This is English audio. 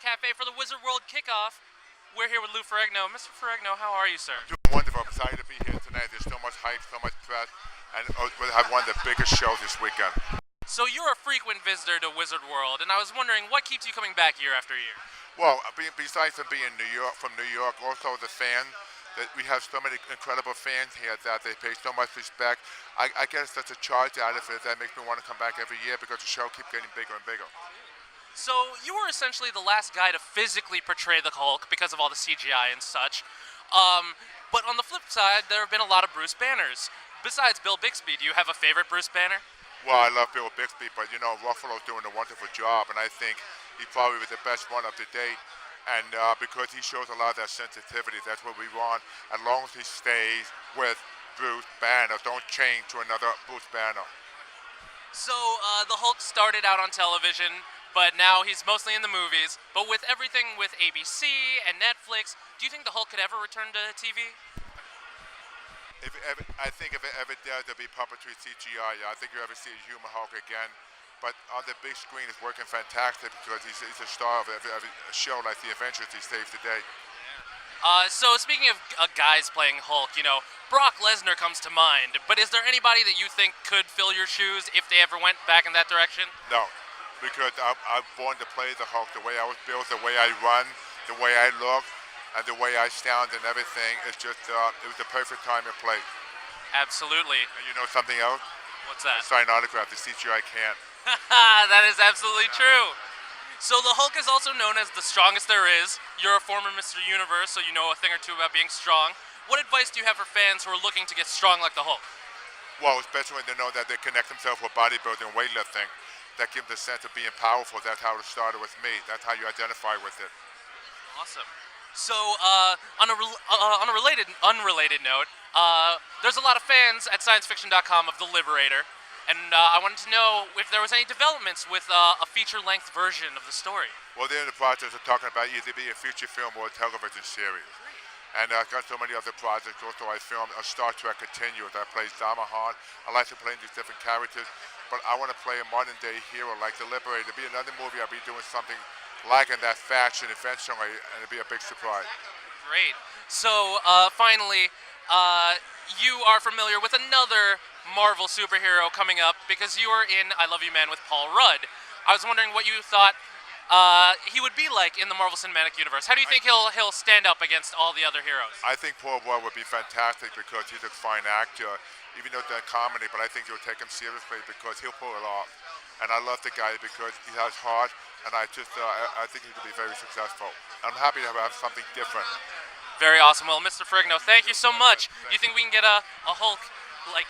Cafe for the Wizard World kickoff. We're here with Lou Ferrigno. Mr. Ferrigno, how are you, sir? Doing wonderful. I'm excited to be here tonight. There's so much hype, so much press, and we'll have one of the biggest shows this weekend. So you're a frequent visitor to Wizard World, and I was wondering what keeps you coming back year after year? Well, besides from being from New York, also the fan, that we have so many incredible fans here that they pay so much respect. I guess that's a charge out of it that makes me want to come back every year because the show keeps getting bigger and bigger. So you were essentially the last guy to physically portray the Hulk because of all the CGI and such. But on the flip side, there have been a lot of Bruce Banners. Besides Bill Bixby, do you have a favorite Bruce Banner? Well, I love Bill Bixby, but you know, Ruffalo's doing a wonderful job, and I think he probably was the best one up to date. And because he shows a lot of that sensitivity, that's what we want. As long as he stays with Bruce Banner, don't change to another Bruce Banner. So the Hulk started out on television, but now he's mostly in the movies. But with everything with ABC and Netflix, do you think the Hulk could ever return to TV? I think if it ever does, there'll be puppetry CGI. I think you'll ever see a human Hulk again. But on the big screen, it's working fantastic because he's a star of every show like The Avengers he saves the day. So speaking of guys playing Hulk, you know, Brock Lesnar comes to mind. But is there anybody that you think could fill your shoes if they ever went back in that direction? No. Because I'm born to play the Hulk. The way I was built, the way I run, the way I look, and the way I sound and everything, it's just, it was the perfect time and place. Absolutely. And you know something else? What's that? Sign autograph, the CGI can't. That is absolutely true. So the Hulk is also known as the strongest there is. You're a former Mr. Universe, so you know a thing or two about being strong. What advice do you have for fans who are looking to get strong like the Hulk? Well, especially when they know that they connect themselves with bodybuilding and weightlifting. That gives them a sense of being powerful. That's how it started with me. That's how you identify with it. Awesome. So, on a unrelated note, there's a lot of fans at sciencefiction.com of The Liberator, and I wanted to know if there was any developments with a feature-length version of the story. Well, they're in the process of talking about either be a feature film or a television series. And I've got so many other projects. Also, I filmed a Star Trek Continuous. I play Zamahan. I like to play these different characters, but I want to play a modern-day hero like The Liberator. It'll be another movie. I'll be doing something like in that fashion eventually, and it'll be a big surprise. Great. So, finally, you are familiar with another Marvel superhero coming up because you are in I Love You Man with Paul Rudd. I was wondering what you thought he would be like in the Marvel Cinematic Universe. How do you think he'll stand up against all the other heroes? I think PourBoire would be fantastic because he's a fine actor, even though it's a comedy, but I think you'll take him seriously because he'll pull it off. And I love the guy because he has heart, and I think he could be very successful. I'm happy to have something different. Very awesome. Well, Mr. Ferrigno, thank you so much. Do you think we can get a Hulk like